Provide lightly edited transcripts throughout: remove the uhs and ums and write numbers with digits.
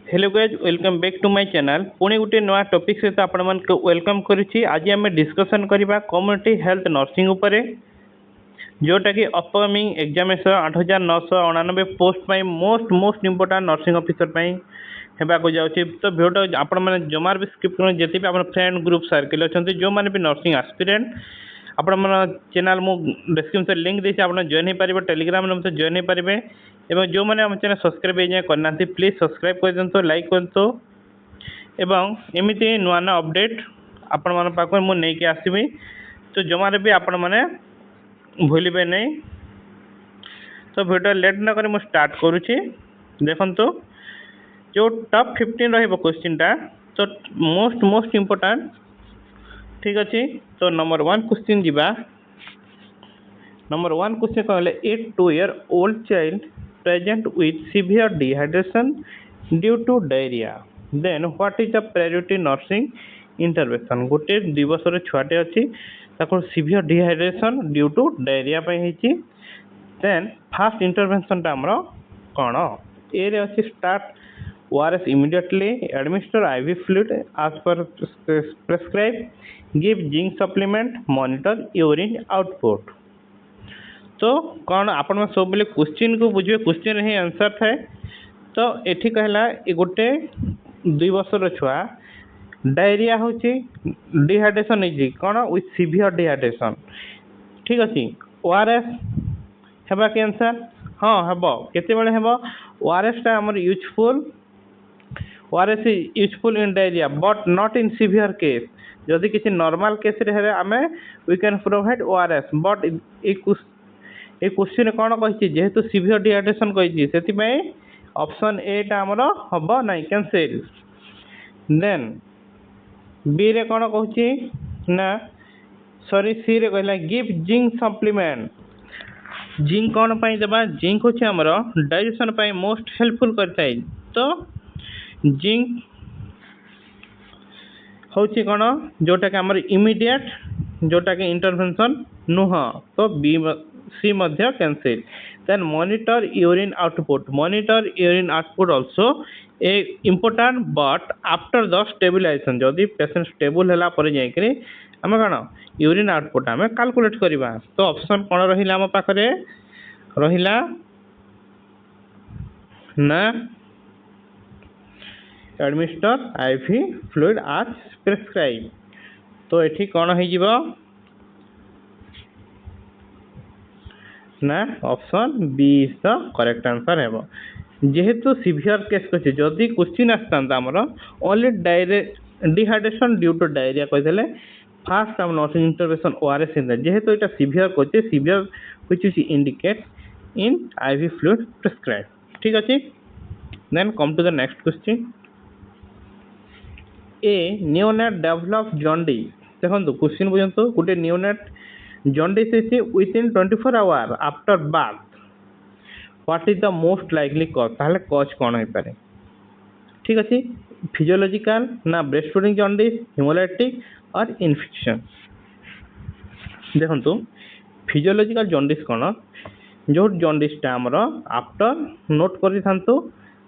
Hello guys welcome back to my channel पुणी गोटे नया टॉपिक सहित आपण मानक वेलकम करुच्ची। आज आम डिस्कसन करबा कम्युनिटी हेल्थ नर्सिंग उपरे जोटा कि अपकमिंग एग्जामिनेशन 8999 पोस्ट पाई मोस्ट इंपोर्टेंट नर्सिंग ऑफिसर पाई हेबाको जाउची। तो भिडियो आपण माने जमार भी स्किप करन जेते भी आपण फ्रेंड ग्रुप सर्कल अछंती जो माने भी नर्सिंग एस्पिरेंट आपण मन चैनल मु डिस्क्रिप्शन लिंक देछि आपण जॉइन हे परिबे टेलीग्राम नंबर से जॉइन हे परिबे एवं जो मैंने आम चैनल सब्सक्राइब जाए करना प्लीज सब्सक्राइब कर दिंतु लाइक करतु एवं एमती नुआ नुआ अपडेट आपण मन पाक मु नहीं आसबि तो जमारे भी आपण मैंने भूलिबे नहीं। तो वीडियो लेट न कर स्टार्ट करुच्ची। देखंतु जो टॉप 15 रहिबो क्वेश्चन टा तो मोस्ट इंपोर्टेंट ठीक अच्छे। तो नंबर 1 क्वेश्चन जीवा। नंबर 1 क्वेश्चन कहले ए 2-year-old child present with severe dehydration due to diarrhea then what is the priority nursing intervention। गोटे 2 वर्षर छुआटे अच्छी severe dehydration due to diarrhoea होती देन फास्ट इंटरवेंशन आमर कौन ए रे अच्छी start ORS immediately administer IV fluid as per prescribe give zinc supplement monitor urine output। तो कौन आपण सब बोले क्वेश्चन को बुझे क्वेश्चन ही आंसर थाए। तो एठी कहला ए गोटे 2 वर्षर छुआ डायरिया होची डिहाइड्रेशन है कौन विथ सीवियर डिहाइड्रेशन ठीक अच्छे। ORS हेबा के आंसर हाँ हेब केते बेले हेब ORS टा हमर useful ORS is useful in diarrhoea but not in severe case. जदि किसी नॉर्मल केस रे हेले आमे we can provide ORS but a question कौन कही जेहेतु सीवियर डिहाइड्रेशन कही से ऑप्शन ए टा आमर हम ना कैंसिल। देन बी रे कौन कहूँ ना सॉरी सी रे कहला गिव जिंक सप्लीमेंट। जिंक कौन पाई देबा जिंक होछि आमर डाइजेशन पाई मोस्ट हेल्पफुल करथाय। तो जिंक होछि कौन जोटा कि आमर इमीडिएट जोटा कि इंटरवेंशन नुह। तो बी सी मध्य cancel. Then monitor urine output also a important but after the stabilisation जदि पेशेंट स्टेबल होला पर जाइकरी आम कौन यूरिन आउटपुट आम कैलकुलेट करवा। तो ऑप्शन कौन रहिला आम पाखरे रहिला ना एडमिनिस्टर IV फ्लूइड आज प्रेस्क्राइब। तो एठी कौन हो जिवो ना option B is the correct answer है। जेहेतु सीवियर केस कहे जदि क्वेश्चन आसता आमर only dehydration due to diarrhoea कहीदेले फास्ट आम नर्सिंग इंटरवेंशन ORS जेहेतु यहाँ सीवियर कहे severe which is indicate in IV fluid prescribe ठीक अच्छे। Then come to the next question a neonate develop jaundice. देखो क्वेश्चन बुझंतु गोटे neonate jaundice is within 24 hour after birth what is the most likely cause ताहले cause कौन हो पारे ठीक अच्छे। फिजियोलॉजिकल ना ब्रेस्ट फीडिंग जॉन्डिस हिमोलाइटिक और इन्फेक्शन। देखो फिजियोलॉजिकल जॉन्डिस कौन जो जॉन्डिस आमर आफ्टर नोट कर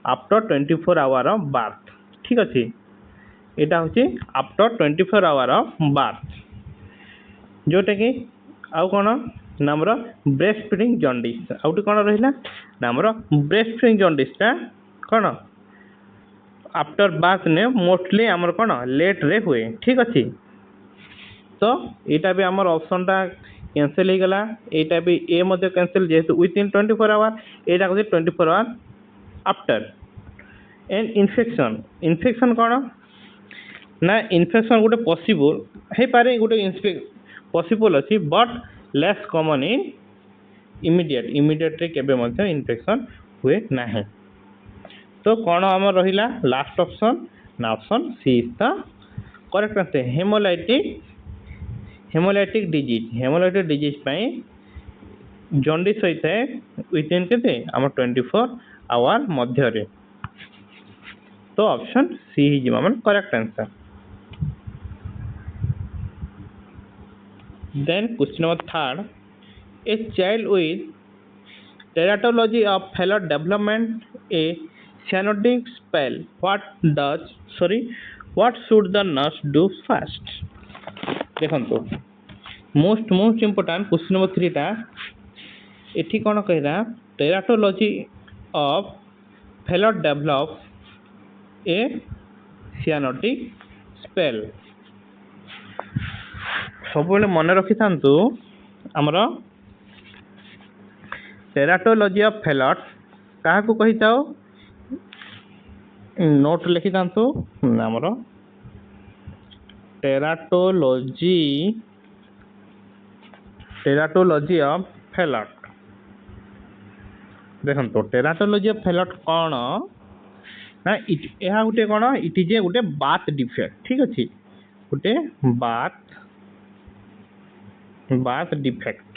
आफ्टर 24 आवर ऑफ बार्थ ठीक अच्छे। यहाँ हूँ आफ्टर 24 आवर ऑफ बार्थ जोटा कि आउ कौन नामर ब्रेस्ट फीडिंग जॉन्डिस आउट कौन रहा नामर ब्रेस्ट फीडिंग जॉन्डिसटा कौन आफ्टर बार्थ ने मोस्टली आमर कौन लेट रे हुए ठीक अच्छे। तो यहाँ भी आमर ऑप्शन टा कैंसिल हो गला यहाँ भी ए मध्य कैंसिल जेहेतु विथिन 24 आवर यहाँ कहते 24 आवर आफ्टर। एंड इन्फेक्शन कौन ना इन्फेक्शन गोटे पॉसिबल है पारे गोटे पॉसिबल अच्छी but less common in immediate रे केबे मध्य इन्फेक्शन हुए ना। तो कौन आम रहिला लास्ट ऑप्शन ना option C is the correct answer. Haemolytic disease पाई जॉन्डिस होता है विथिन के आम 24 आवर मध्य रे। तो ऑप्शन सी ही जीवा मन correct answer. Then question number 3 a child with teratology of failure development a cyanotic spell, what should the nurse do first? ଦେଖନ୍ତୁ most important question number 3 ଟା ଏଠି କ'ଣ କହିଲା teratology of failure develop a cyanotic spell। ସବୁବେଳେ ମନେ ରଖିଥାନ୍ତୁ ଆମର teratology of failure କାହାକୁ କହିଥାଉ ନୋଟ୍ ଲେଖିଥାନ୍ତୁ ଆମର teratology of failure। ଦେଖନ୍ତୁ teratology of failure କ'ଣ ନା ଏହା ଗୋଟେ କ'ଣ ଇଟ୍ ଇଜ୍ ଏ ଗୋଟେ ବାଥ୍ ଡିଫେକ୍ଟ। ଠିକ୍ ଅଛି, ଗୋଟେ ବାଥ୍ ଡିଫେକ୍ଟ,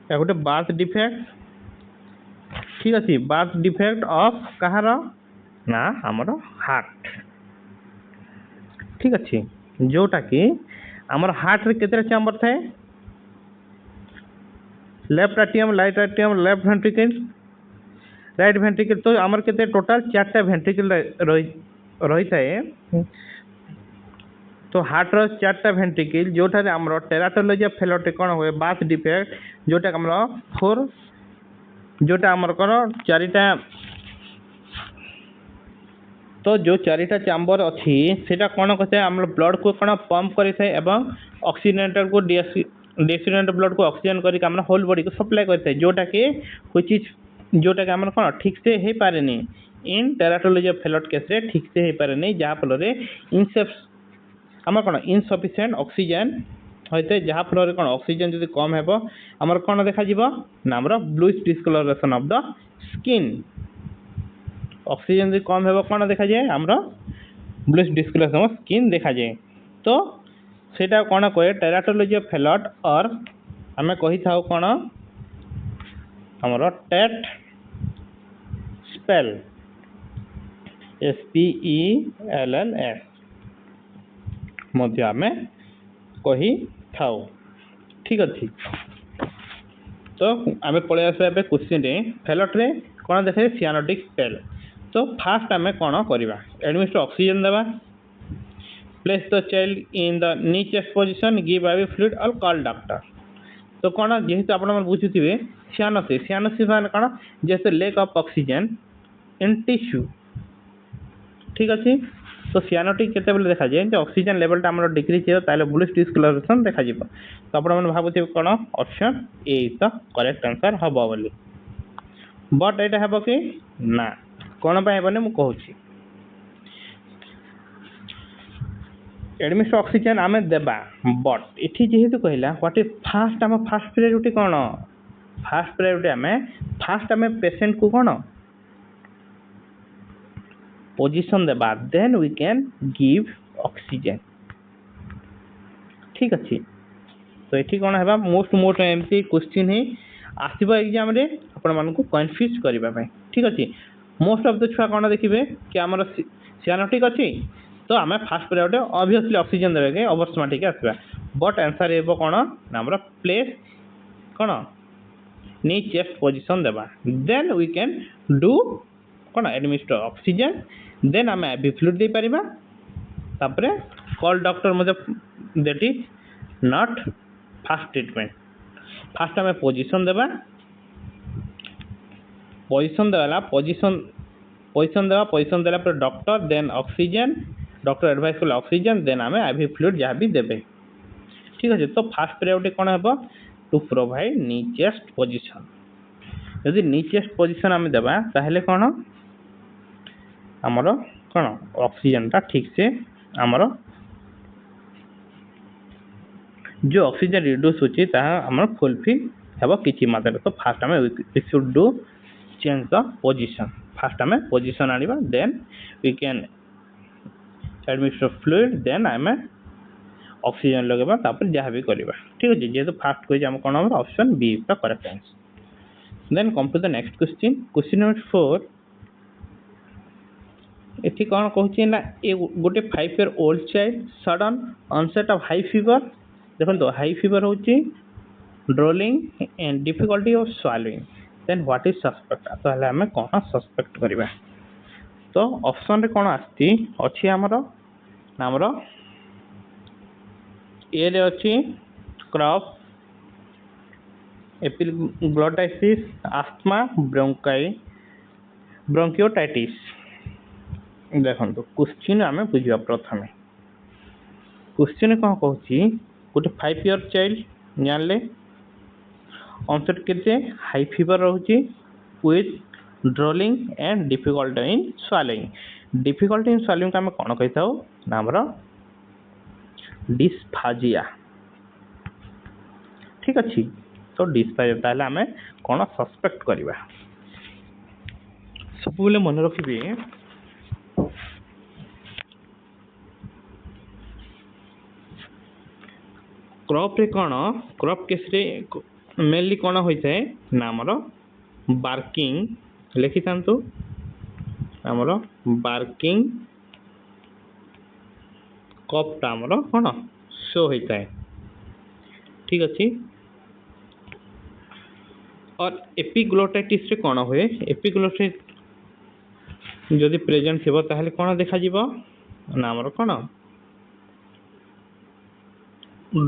ଏହା ଗୋଟେ ବାଥ୍ ଡିଫେକ୍ଟ। ଠିକ୍ ଅଛି, ବାଥ୍ ଡିଫେକ୍ଟ ଅଫ୍ କାହାର ନା ଆମର ହାର୍ଟ। ଠିକ୍ ଅଛି, ଯେଉଁଟାକି ଆମର ହାର୍ଟରେ କେତେଟା ଚାମ୍ବର ଥାଏ? Left atrium, right atrium, left ventricle, right ventricle. तो आमर केते टोटल 4टा वेंट्रिकल रही थाए। तो हार्ट रो 4टा वेंट्रिकल जोटा आमर टेराटोलॉजी ऑफ फेल्योर कौन हुए बाथ डिफेक्ट जोटा आमर 4 जोटा आमर कौन 4टा। तो जो 4टा चैम्बर अच्छी सेटा कौन कहते हैं आमर ब्लड को कौन पंप करी थाए एवं ऑक्सीजनेटर को डिऑक्सीजनेटेड ब्लड को ऑक्सीजन करके आमर होल बॉडी को सप्लाई करते हैं जोटा कि व्हिच इज जोटा कि आमर कौन ठीक से हो पारे नहीं इन टेराटोलॉजी ऑफ फेल्योर केस रे ठीक से हो पारे नहीं जहाँ फल आमर कौन इनसफिशिएंट ऑक्सीजन होते जहाँ फल कौन ऑक्सीजन जब कम है आमर कौन देखा ना आमर bluish discolouration of the skin. Oxygen जब कम है कौन देखा जाए आमर ब्लूइश डिस्कलरेशन ऑफ स्किन देखा जाए। तो सेटा कौन कहे टेराटोलॉजी ऑफ फेल्योर और आम कही था कौन आमर टेट स्पेल SPELLS मध्य आम कही था। ठीक अच्छे, तो आम पलि आस क्वेश्चन फेल्योर रे कौन देखा सियानोटिक स्पेल। तो फास्ट आम कौन करवा एडमिस्ट ऑक्सीजन देवा, place the child in the knee chest position, give IV fluid और कॉल डॉक्टर। तो कौन जेहेतु आप बुझुवे सियानोसिस माने कौन जैसे lake of oxygen in tissue. ठीक अच्छे, तो सियानोटिक केते बेले देखा जाए ऑक्सीजन लेवल टा डिक्रीज हो ब्लूइश डिस्कलरेशन देखा तो आप भावुवे कौन option A is the correct answer हम बोली। बट यहाँ हे कि ना कौन हेनी मुझे कहूँ एडमिस्ट ऑक्सीजन आम देबा बट इठी जेहेतु कहला व्हाट इज फास्ट आम फास्ट प्रायोरिटी कौन फास्ट प्रायोरिटी आम फास्ट आम पेशेंट को कौन पोजीशन देबा then we can give oxygen. ठीक अच्छे, तो ये कौन है मोस्ट एमती क्वेश्चन ही आसो एग्जाम रे आपण मानकु कन्फ्यूज करने। ठीक अच्छे, मोस्ट ऑफ द छुआ कौन देखिए कि आमर सियानोटिक अच्छी तो आम फास्ट प्रायोरिटी ऑब्वियसली ऑक्सीजन देवे ओवरस्माटिक आसवा बट आंसर हे कौन ना प्लेस कौन नी चेस्ट पोजिशन देवा देन वी कैन डू कौन एडमिनिस्टर ऑक्सीजन देन आम IV फ्लूइड दे पारिबा तापरे कॉल डॉक्टर मतलब that is not first treatment. First आम पोजिशन देवा पोजिशन देला पर doctor then oxygen doctor advice कले ऑक्सीजन देन आम IV फ्लूइड जहाँ भी देवे। ठीक अच्छे, तो फास्ट प्रायोरिटी कौन है to provide knee chest position. यदि नी चेस्ट पोजिशन आम देवा ताहले कौन आमर कौन ऑक्सीजन टा ठीक से आमर जो ऑक्सीजन रिड्यूस होची आमर फुलफिल हेब किछि मात्रा। तो फास्ट आम we should do change the position first आम पोजिशन आनिबा then we can administer fluid then आम ऑक्सीजन लगेबा तापर जहाँ भी करवा। ठीक अच्छे, जेहेतु फास्ट कही कौन हम option B is the correct answer. Then come to the next question question number 4 ये कौन कहूँ ना ये गोटे 5 year old child sudden onset of high fever. देखो हाई फीवर हूँ drooling and difficulty of swallowing then what is suspect तो हेले आमे कोन सस्पेक्ट करबा तो ऑप्शन रे कोन आस्ती अछि हमरो ए रे अछि क्रॉप एपिग्लोटाइसिस आस्थमा ब्रोंकियोटाइटिस देखो क्वेश्चन आमे बुझिया प्रथमे क्वेश्चन कौन कहूँ गोटे 5 ईयर चाइल्ड जानले ऑनसेट केते हाई फीवर रोचे with drooling and difficulty in swallowing difficulty in swallowing आम कौन कही था ना हमर डिस्फाजिया ठीक अच्छे तो डिस्फाजिया ताहले आमे कौन सस्पेक्ट करवा सब बेले मन रखिए क्रॉप रे कौन क्रॉप केस रे मेनली कौन होता है ना हमर बार्किंग लिखि थांतु हमर बार्किंग कपटा हमर कौन शो होता है ठीक अच्छे और एपिग्लोटाइटिस रे कौन हुए एपिग्लोटाइटिस जदि प्रेजेंट थी ताहले कौन देखा जीवो ना हमर कौन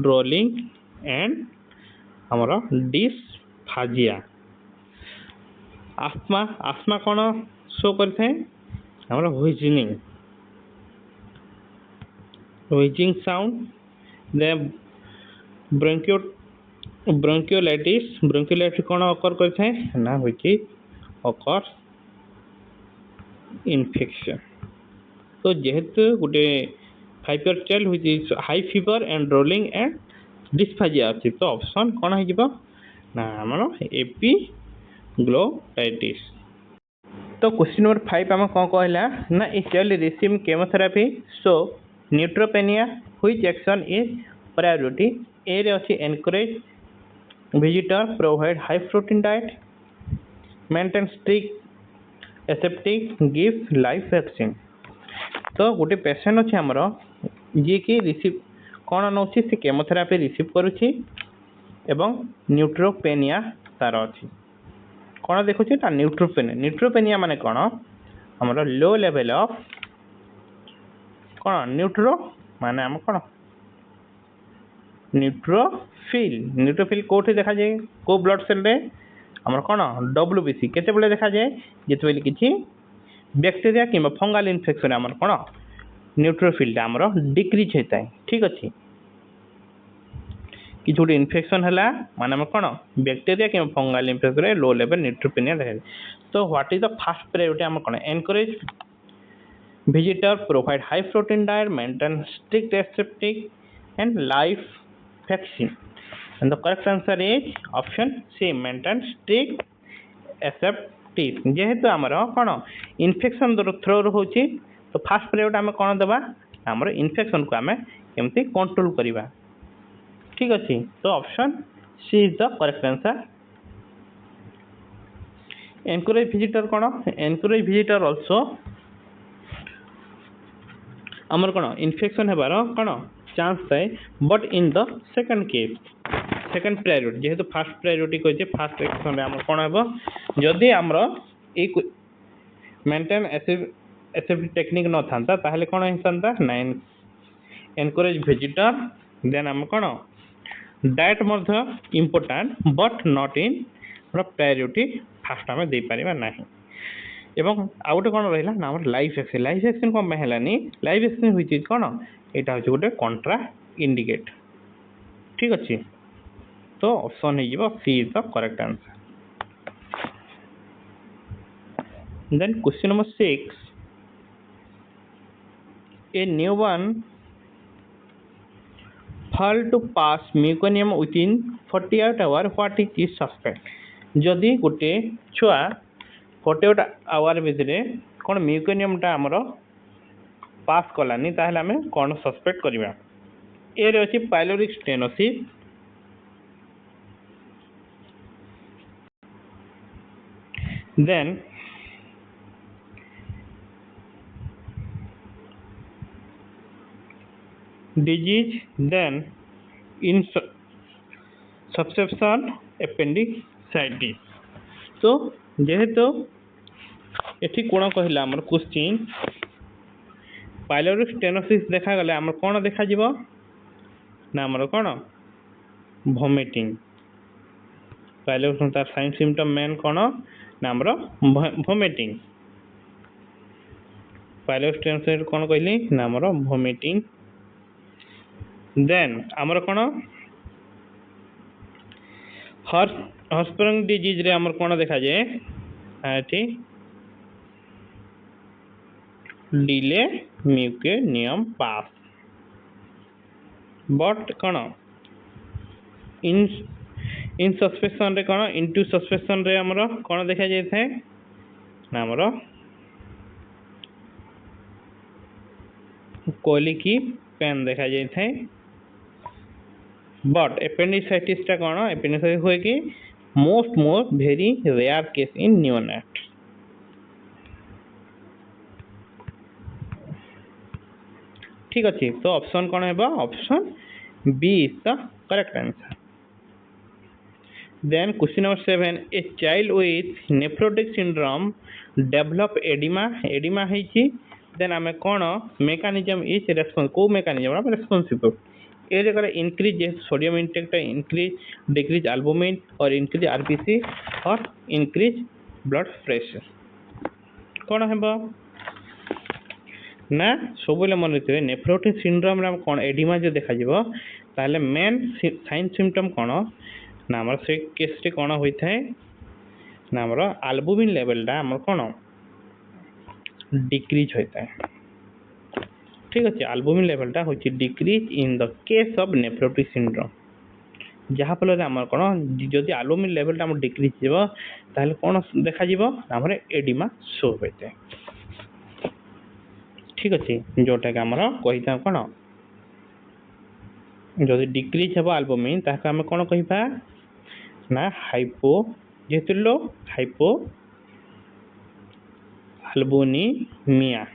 ड्रोलिंग एंड हमर डिस्फाजिया आस्थमा कौन शो करते हमर व्हिजिंग साउंड दे ब्रोंकियोलाइटिस कौन अकर करते ना होची अकर इन्फेक्शन तो जेहेतु गोटे 5 year child with high fever and rolling and डिस्फाजिया अच्छी तो ऑप्शन कौन हो ना हमर एपिग्लोटाइटिस तो क्वेश्चन नंबर 5 आम कौन कहला ना a child receive chemotherapy so neutropenia which action is priority a रे अच्छी encourage visitor provide high protein diet maintain strict aseptic give live vaccine तो गोटे पेशेंट अच्छे आमर जी कि रिसीव कौन नौ से केमोथेरापी रिसीव करुच्ची एवं न्यूट्रोपेनिया तार अच्छी कौन देखुचे ना न्यूट्रोपेनिया माने कौन हमर लो लेवल ऑफ कौन माने हम कौन न्यूट्रोफिल कोठी देखा जाए को ब्लड सेल रे हमर कौन डब्ल्यूबीसी केते बेले देखा जाए जेते बेले किछि बैक्टीरिया किंबा फंगल इन्फेक्शन हमर कौन न्यूट्रोफिल हमर डिक्रीज होता है ठीक अच्छे कि गोटे इन्फेक्शन है माने हम कौन बैक्टीरिया कि fungal infection low level neutropenia देखा तो what is the first priority हम कौन encourage visitor provide high protein diet maintain strict aseptic and live vaccine and the correct answer is option C maintain strict aseptic जेहेतु आमर कौन infection throw होची तो fast priority आम कौन देवा आमर इन्फेक्शन को आम केमती कंट्रोल करवा ठीक अच्छे तो option C is the correct answer encourage visitor कौन एनकरेज विजिटर ऑल्सो आमर कौन इन्फेक्शन हेबार कौन चांस थाए but in the second case second priority जेहेतु फास्ट प्रायोरिटी कहे फास्ट एक्शन आम कौन हम जदि आमर एक मेंटेन एसेप्टिक टेक्निक न था ताहले कौन होता ना एनकरेज विजिटर देन आम कौन diet Madhya important but not in priority fast आम दे पारिबा नाही एवं आउ गोटे कौन रहा ना लाइफ वैक्सीन कौन है लाइफ वैक्सीन हुई कौन यहाँ हूँ गोटे कंट्रा इंडिकेट ठीक अच्छे तो ऑप्शन हो C is the correct answer then question number 6 a newborn fail to pass meconium within 48 hours what is suspect जदि गोटे छुआ 48 आवर भितर कौन म्यूकोनियमटा आमर पास कलानी ताहले आमे कौन सस्पेक्ट करवा ए रे अछि pyloric stenosis then disease then in subsection appendicitis तो जेहेतु एठी कोण कहला हमर क्वेश्चन पाइलोरी स्टेनोसिस देखा गले हमर कोण देखा जीवो ना हमर कोण वोमिटिंग पाइलोरी तार साइन सिम्पटम मेन कोण ना हमर वोमिटिंग पाइलोरी स्टेनोसिस कोण कहली ना हमर वोमिटिंग देन हमर कोण हॉस्पिटल डिजीज रे हमर कोण देखा जाए एठी डिले म्यूकेनियम पास बट कौन इन सस्पेंशन रे कौन इनटू सस्पेंशन रे हमर कौन देखा जाय थाए ना हमर कोलिकी पेन देखा जाय थाए बट एपेंडिसाइटिस टा कौन एपेंडिसाइटिस होय कि most very rare case in neonate ठीक अच्छे तो ऑप्शन कौन है option B is the correct answer then question number 7 a child with nephrotic syndrome develop oedema oedema है देन आम कौन मेकानिजम इज रेस्पॉन्स को मेकानिजम रेस्पॉन्सिबल ये जगह increase sodium intake increase decrease albumin और इंक्रीज आरबीसी और increase blood pressure कौन है ना सब मन रखिए नेफ्रोटिक सिंड्रोम कौन एडिमा जो देखा ताहले मेन साइन सिम्पटम कौन ना आम से केस कौन होता है ना आम एल्बुमिन लेवलटा आम कौन डिक्रीज होता है ठीक अच्छे एल्बुमिन लेवलटा हो decrease in the case of nephrotic syndrome जहाँफल आम कौन जदि एल्बुमिन लेवलटा आम डिक्रीज हो ताहले कौन देखा आम एडिमा शो होता है ठीक अच्छे जोटा कि आम कही कौन जदि डिक्रीज हे एल्बुमिन ताके आम कौन कह ना हाइपो जेहेतु लो हाइपो एल्बुमिनिमिया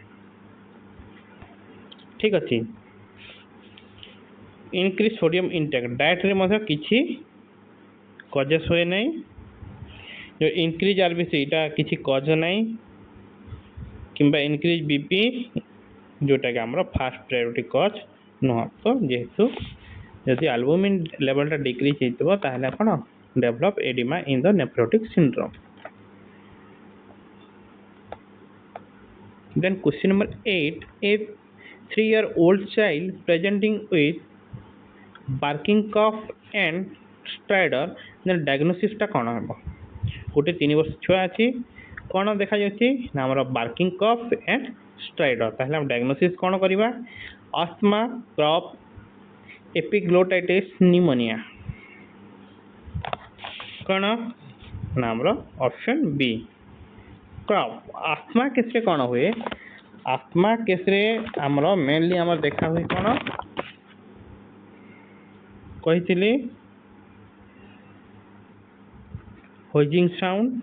ठीक अच्छे इनक्रीज सोडियम इंटेक डाएट रे किसी कजेस हुए नहीं जो इनक्रीज आरबीसी यहाँ किसी कज नहीं किंबा इनक्रीज बीपी जोटा कि आम फास्ट प्रायोरिटी कज नुह तो जेहेतु जदि एल्बुमिन लेवलटा डिक्रीज होता ताहले कौन develop oedema in the nephrotic syndrome then question number 8 a 3-year-old child presenting with barking cough and stridor then diagnosis टा कौन हम गोटे 3 वर्ष छुआ अच्छी कौन देखा ना आम बार्किंग कफ एंड स्ट्राइडर ताहले हम डायग्नोसिस कौन करवा अस्थमा कफ एपिग्लोटाइटिस निमोनिया कौन ना आम ऑप्शन बी कफ अस्थमा केस रे कौन हुए अस्थमा केस रे आमर मेनली आम देखा हुए कौन कही व्हिजिंग साउंड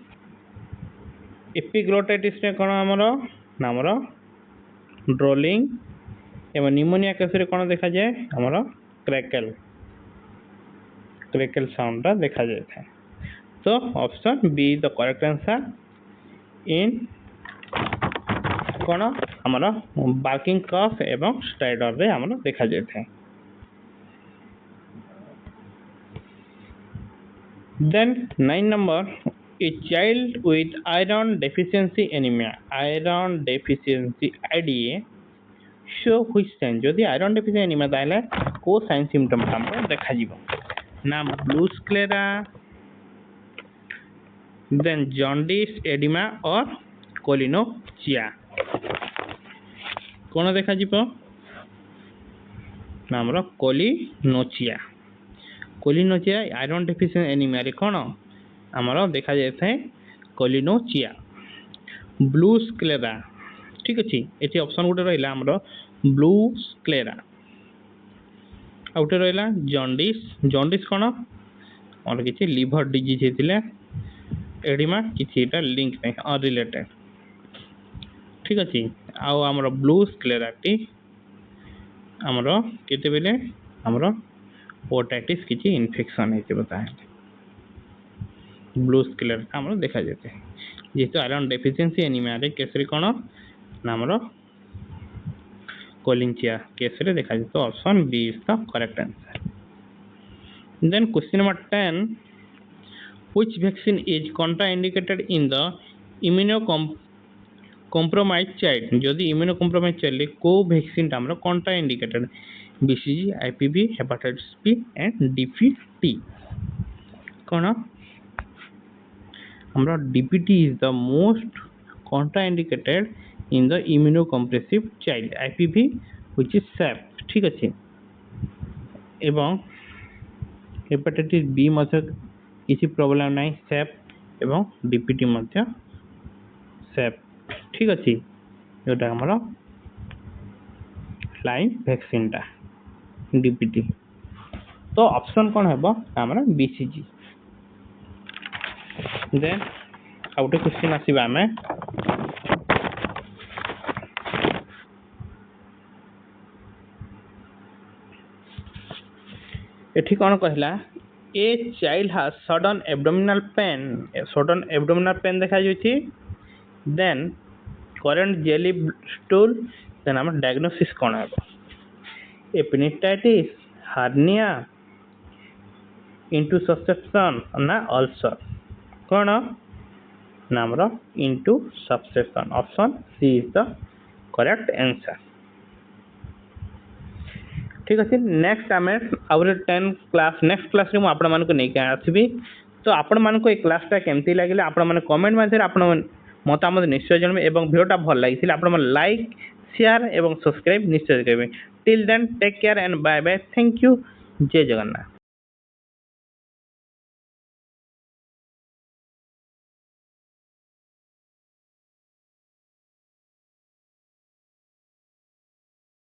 एपिग्लोटाइटिस रे कौन आमर ड्रोलिंग एवं निमोनिया केस रे कौन देखा जाए आमर क्रैकल क्रैकल साउंड देखा जाए था तो option be the correct answer in कौन आमर बार्किंग कफ एवं स्ट्राइडर रे आमर देखा जाए था then 9 number a child with iron deficiency anemia iron deficiency IDA show which sign जदि iron deficiency anemia ताहले को साइन सिम्पटम हमको देखा जीवो ना blue sclera then jaundice oedema और कोलिनोचिया कौन देखा जीवो ना हमर koilonychia koilonychia iron deficiency anaemia रे कौन आमर देखा जाए था कोलिनोचिया ब्लू स्क्लेरा ठीक अच्छे ये ऑप्शन गोटे रहा आमर ब्लू स्क्लेरा आ गोटे रहा जॉन्डिस जॉन्डिस कौन और किसी लिवर डिजीज होता एडिमा किसी लिंक नहीं अनरिलेटेड ठीक अच्छे आमर ब्लू स्क्लेरा टी आमर केते बेले आमर ओटाइटिस किसी इन्फेक्शन होता है ବ୍ଲୁ ସ୍କେଲର ଆମର ଦେଖାଯାଏ ଯେହେତୁ ଆଇରନ୍ ଡେଫିସିଏନ୍ସି ଏନିମିଆରେ କେସରେ କ'ଣ ନା ଆମର କୋଲିଞ୍ଚିଆ କେସରେ ଦେଖାଯାଏ ତ option B is the correct answer. Then question number 10, which vaccine is contraindicated in the immunocompromised child? যদি immunocompromised child কো ভ্যাকসিনটা আমরা contraindicated BCG, IPV, hepatitis B and DPT କ'ଣ আমরা DPT is the most contraindicated in the immunocompressive child, IPV which is SAP ঠিক আছে এবং hepatitis B ମଧ୍ୟ କିଛି ପ୍ରୋବ୍ଲେମ୍ ନାହିଁ SAP ଏବଂ DPT ମଧ୍ୟ SAP ঠিক ଅଛି ଯେଉଁଟା ଆମର ଲାଇଭ୍ ଭ୍ୟାକ୍ସିନ୍ଟା DPT ତ ଅପସନ୍ କ'ଣ ହେବ ଆମର BCG. ଦେନ୍ ଆଉ ଗୋଟେ କ୍ୱେଶ୍ଚିନ୍ ଆସିବା ଆମେ ଏଠି କ'ଣ କହିଲା ଏ child has sudden abdominal pain ଦେଖାଯାଉଛି ଦେନ୍ କରେଣ୍ଟ ଜେଲି ଷ୍ଟୁଲ୍ ଦେନ୍ ଆମର ଡାୟଗ୍ନୋସିସ୍ କ'ଣ ହେବ ଏପିନିଟାଇଟିସ୍ ହାର୍ନିଆ ଇଣ୍ଟୁ ସବସେକ୍ସନ୍ ନା ଅଲସର୍ କ'ଣ ନା ଆମର into subsection option C is the correct answer. ঠিক ଅଛି ନେକ୍ସଟ ଆମେ ଆଉ ଗୋଟେ 10 କ୍ଲାସ୍ ନେକ୍ସଟ କ୍ଲାସ୍ରେ ମୁଁ ଆପଣମାନଙ୍କୁ ନେଇକି ଆସିବି ତ ଆପଣମାନଙ୍କୁ ଏ କ୍ଲାସ୍ଟା କେମିତି ଲାଗିଲା ଆପଣମାନେ କମେଣ୍ଟ ମାଧ୍ୟମରେ ଆପଣ ମତାମତ ନିଶ୍ଚୟ ଜଣାଇବେ ଏବଂ ଭିଡ଼ିଓଟା ଭଲ ଲାଗିଥିଲେ ଆପଣମାନେ ଲାଇକ୍ ସେୟାର ଏବଂ ସବସ୍କ୍ରାଇବ୍ ନିଶ୍ଚୟ କରିବେ. Till then take care and bye bye. Thank you. ଜୟ ଜଗନ୍ନାଥ.